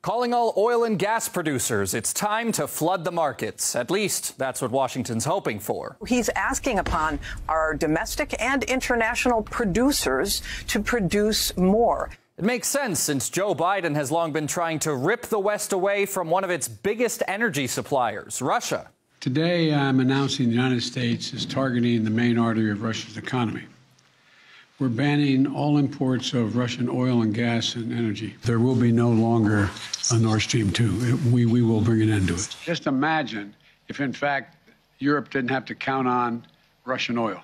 Calling all oil and gas producers, it's time to flood the markets. At least that's what Washington's hoping for. He's asking upon our domestic and international producers to produce more. It makes sense since Joe Biden has long been trying to rip the West away from one of its biggest energy suppliers, Russia. Today, I'm announcing the United States is targeting the main artery of Russia's economy. We're banning all imports of Russian oil and gas and energy. There will be no longer a Nord Stream 2. We will bring an end to it. Just imagine if, in fact, Europe didn't have to count on Russian oil,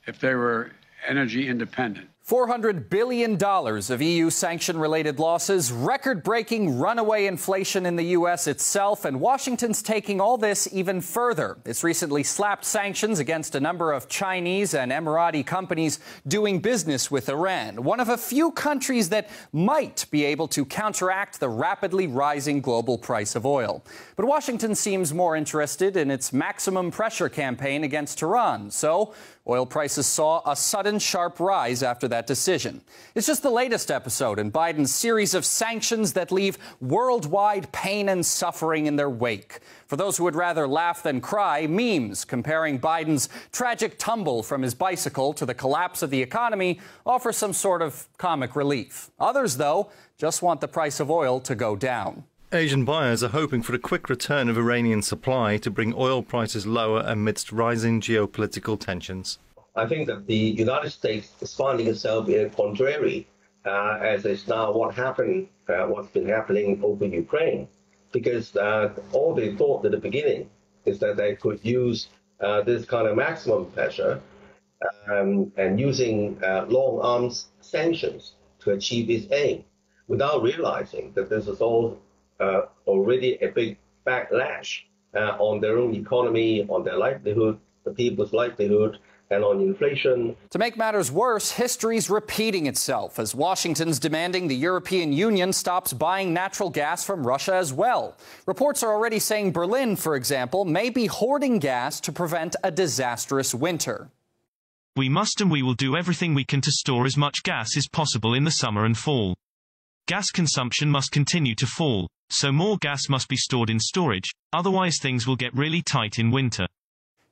if they were energy independent. $400 billion of EU sanction-related losses, record-breaking runaway inflation in the U.S. itself, and Washington's taking all this even further. It's recently slapped sanctions against a number of Chinese and Emirati companies doing business with Iran, one of a few countries that might be able to counteract the rapidly rising global price of oil. But Washington seems more interested in its maximum pressure campaign against Tehran, so oil prices saw a sudden sharp rise after that decision. It's just the latest episode in Biden's series of sanctions that leave worldwide pain and suffering in their wake. For those who would rather laugh than cry, memes comparing Biden's tragic tumble from his bicycle to the collapse of the economy offer some sort of comic relief. Others, though, just want the price of oil to go down. Asian buyers are hoping for a quick return of Iranian supply to bring oil prices lower amidst rising geopolitical tensions. I think that the United States is finding itself in a contrary, as is now what's been happening over Ukraine, because all they thought at the beginning is that they could use this kind of maximum pressure and using long arms sanctions to achieve its aim, without realizing that this is all already a big backlash on their own economy, on their livelihood, the people's livelihood, and on inflation. To make matters worse, history's repeating itself as Washington's demanding the European Union stops buying natural gas from Russia as well. Reports are already saying Berlin, for example, may be hoarding gas to prevent a disastrous winter. We must and we will do everything we can to store as much gas as possible in the summer and fall. Gas consumption must continue to fall, so more gas must be stored in storage, otherwise things will get really tight in winter.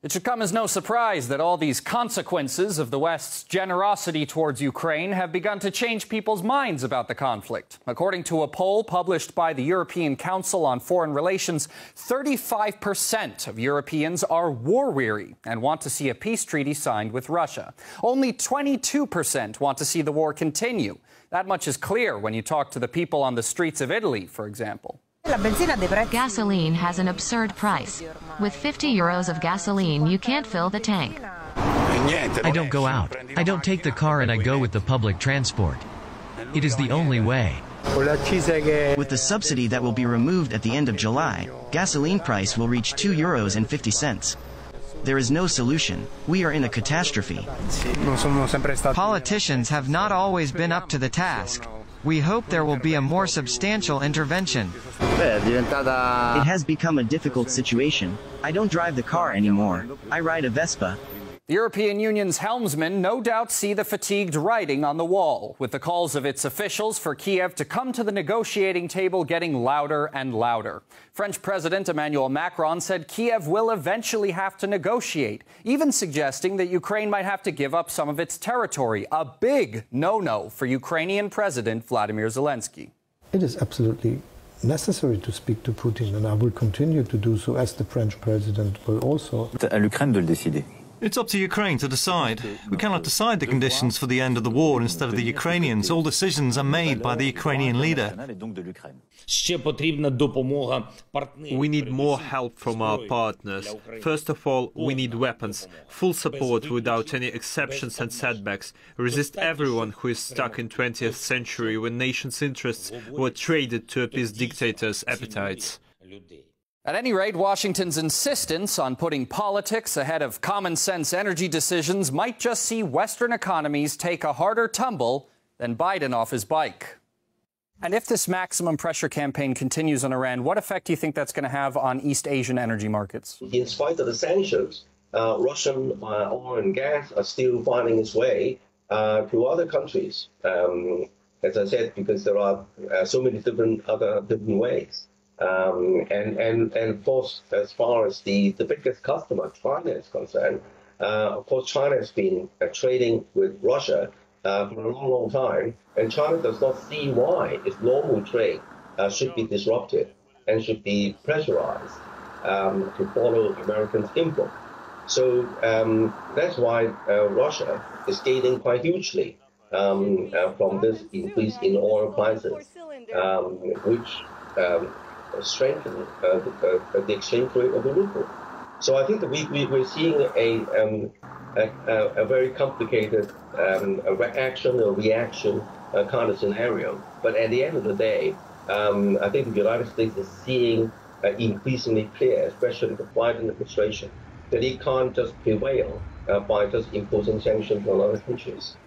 It should come as no surprise that all these consequences of the West's generosity towards Ukraine have begun to change people's minds about the conflict. According to a poll published by the European Council on Foreign Relations, 35% of Europeans are war-weary and want to see a peace treaty signed with Russia. Only 22% want to see the war continue. That much is clear when you talk to the people on the streets of Italy, for example. Gasoline has an absurd price. With 50 euros of gasoline, you can't fill the tank. I don't go out. I don't take the car and I go with the public transport. It is the only way. With the subsidy that will be removed at the end of July, gasoline price will reach €2.50. There is no solution. We are in a catastrophe. Politicians have not always been up to the task. We hope there will be a more substantial intervention. It has become a difficult situation. I don't drive the car anymore. I ride a Vespa. The European Union's helmsmen no doubt see the fatigued writing on the wall, with the calls of its officials for Kiev to come to the negotiating table getting louder and louder. French President Emmanuel Macron said Kiev will eventually have to negotiate, even suggesting that Ukraine might have to give up some of its territory, a big no-no for Ukrainian President Vladimir Zelensky. It is absolutely necessary to speak to Putin, and I will continue to do so, as the French president will also. À l'Ukraine de le décider. It's up to Ukraine to decide. We cannot decide the conditions for the end of the war instead of the Ukrainians. All decisions are made by the Ukrainian leader. We need more help from our partners. First of all, we need weapons, full support without any exceptions and setbacks. Resist everyone who is stuck in 20th century when nations' interests were traded to appease dictators' appetites. At any rate, Washington's insistence on putting politics ahead of common-sense energy decisions might just see Western economies take a harder tumble than Biden off his bike. And if this maximum pressure campaign continues on Iran, what effect do you think that's going to have on East Asian energy markets? In spite of the sanctions, Russian oil and gas are still finding its way to other countries. as I said, because there are so many different ways. And of course, as far as the biggest customer, China, is concerned, of course, China has been trading with Russia for a long, long time, and China does not see why its normal trade should be disrupted and should be pressurized to follow Americans' input. So that's why Russia is gaining quite hugely from this increase in oil prices, which strengthen the exchange rate of the ruble. So I think that we're seeing a very complicated action or reaction kind of scenario. But at the end of the day, I think the United States is seeing increasingly clear, especially the Biden administration, that it can't just prevail by just imposing sanctions on other countries.